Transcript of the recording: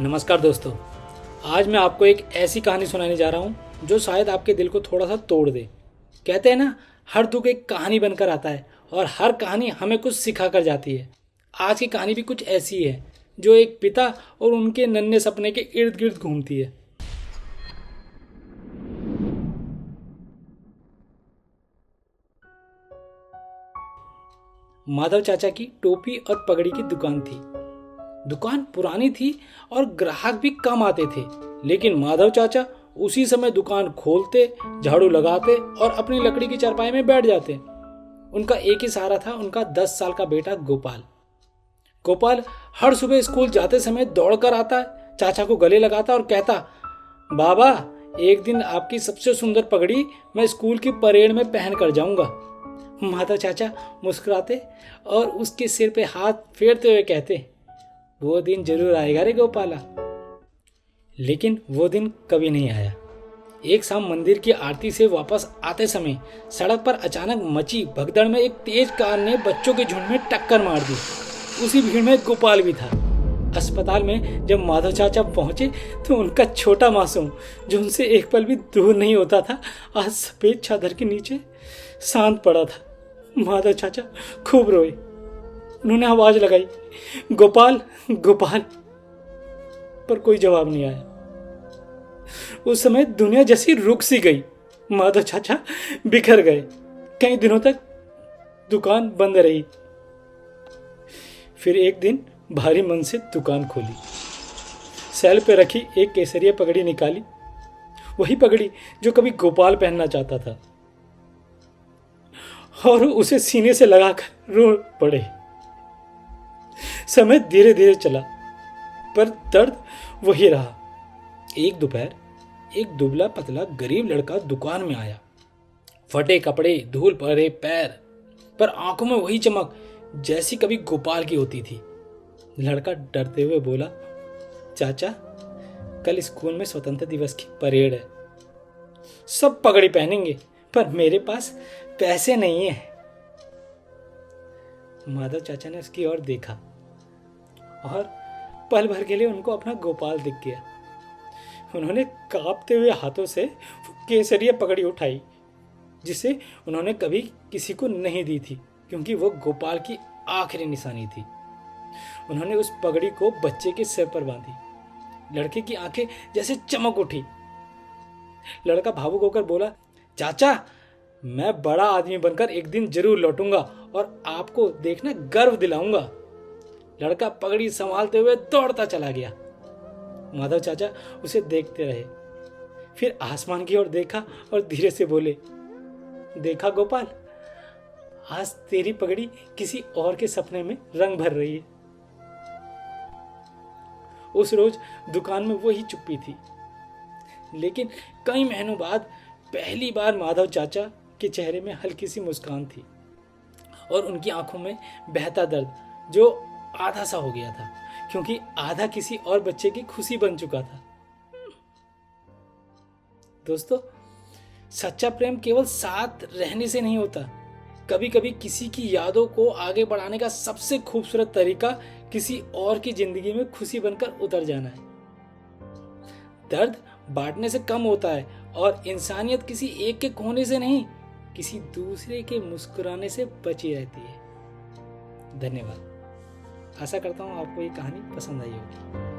नमस्कार दोस्तों। आज मैं आपको एक ऐसी कहानी सुनाने जा रहा हूँ जो शायद आपके दिल को थोड़ा सा तोड़ दे। कहते हैं ना, हर दुख एक कहानी बनकर आता है और हर कहानी हमें कुछ सिखा कर जाती है। आज की कहानी भी कुछ ऐसी है जो एक पिता और उनके नन्हे सपने के इर्द गिर्द घूमती है। माधव चाचा की टोपी और पगड़ी की दुकान थी। दुकान पुरानी थी और ग्राहक भी कम आते थे, लेकिन माधव चाचा उसी समय दुकान खोलते, झाड़ू लगाते और अपनी लकड़ी की चारपाई में बैठ जाते। उनका एक ही सहारा था, उनका 10 साल का बेटा गोपाल। गोपाल हर सुबह स्कूल जाते समय दौड़कर आता, चाचा को गले लगाता और कहता, बाबा, एक दिन आपकी सबसे सुंदर पगड़ी मैं स्कूल की परेड में पहन कर जाऊंगा। माधव चाचा मुस्कुराते और उसके सिर पे हाथ फेरते हुए कहते, वो दिन जरूर आएगा रे गोपाला। लेकिन वो दिन कभी नहीं आया। एक शाम मंदिर की आरती से वापस आते समय सड़क पर अचानक मची भगदड़ में एक तेज कार ने बच्चों के झुंड में टक्कर मार दी। उसी भीड़ में गोपाल भी था। अस्पताल में जब माधव चाचा पहुंचे तो उनका छोटा मासूम, जो उनसे एक पल भी दूर नहीं होता था, आज सफेद चादर के नीचे शांत पड़ा था। माधव चाचा खूब रोए। उन्होंने आवाज लगाई, गोपाल गोपाल, पर कोई जवाब नहीं आया। उस समय दुनिया जैसी रुक सी गई। माधव चाचा बिखर गए। कई दिनों तक दुकान बंद रही। फिर एक दिन भारी मन से दुकान खोली। सेल पे रखी एक केसरिया पगड़ी निकाली, वही पगड़ी जो कभी गोपाल पहनना चाहता था, और उसे सीने से लगाकर रो पड़े। समय धीरे धीरे चला, पर दर्द वही रहा। एक दोपहर एक दुबला पतला गरीब लड़का दुकान में आया। फटे कपड़े, धूल भरे पैर, पर आंखों में वही चमक जैसी कभी गोपाल की होती थी। लड़का डरते हुए बोला, चाचा, कल स्कूल में स्वतंत्रता दिवस की परेड है। सब पगड़ी पहनेंगे, पर मेरे पास पैसे नहीं है। माधव चाचा ने उसकी ओर देखा और पल भर के लिए उनको अपना गोपाल दिख गया। उन्होंने कांपते हुए हाथों से केसरिया पगड़ी उठाई, जिसे उन्होंने कभी किसी को नहीं दी थी, क्योंकि वो गोपाल की आखिरी निशानी थी। उन्होंने उस पगड़ी को बच्चे के सिर पर बांधी। लड़के की आंखें जैसे चमक उठी। लड़का भावुक होकर बोला, चाचा, मैं बड़ा आदमी बनकर एक दिन जरूर लौटूंगा और आपको देखना गर्व दिलाऊंगा। लड़का पगड़ी संभालते हुए दौड़ता चला गया। माधव चाचा उसे देखते रहे, फिर आसमान की ओर देखा और धीरे से बोले, देखा गोपाल, आज तेरी पगड़ी किसी और के सपने में रंग भर रही है। उस रोज दुकान में वही चुप्पी थी, लेकिन कई महीनों बाद पहली बार माधव चाचा के चेहरे में हल्की सी मुस्कान थी और उनकी आंखों में बहता दर्द, जो आधा सा हो गया था, क्योंकि आधा किसी और बच्चे की खुशी बन चुका था। दोस्तों, सच्चा प्रेम केवल साथ रहने से नहीं होता। कभी कभी किसी की यादों को आगे बढ़ाने का सबसे खूबसूरत तरीका किसी और की जिंदगी में खुशी बनकर उतर जाना है। दर्द बांटने से कम होता है और इंसानियत किसी एक के खोने से नहीं, किसी दूसरे के मुस्कुराने से बची रहती है। धन्यवाद। आशा करता हूँ आपको ये कहानी पसंद आई होगी।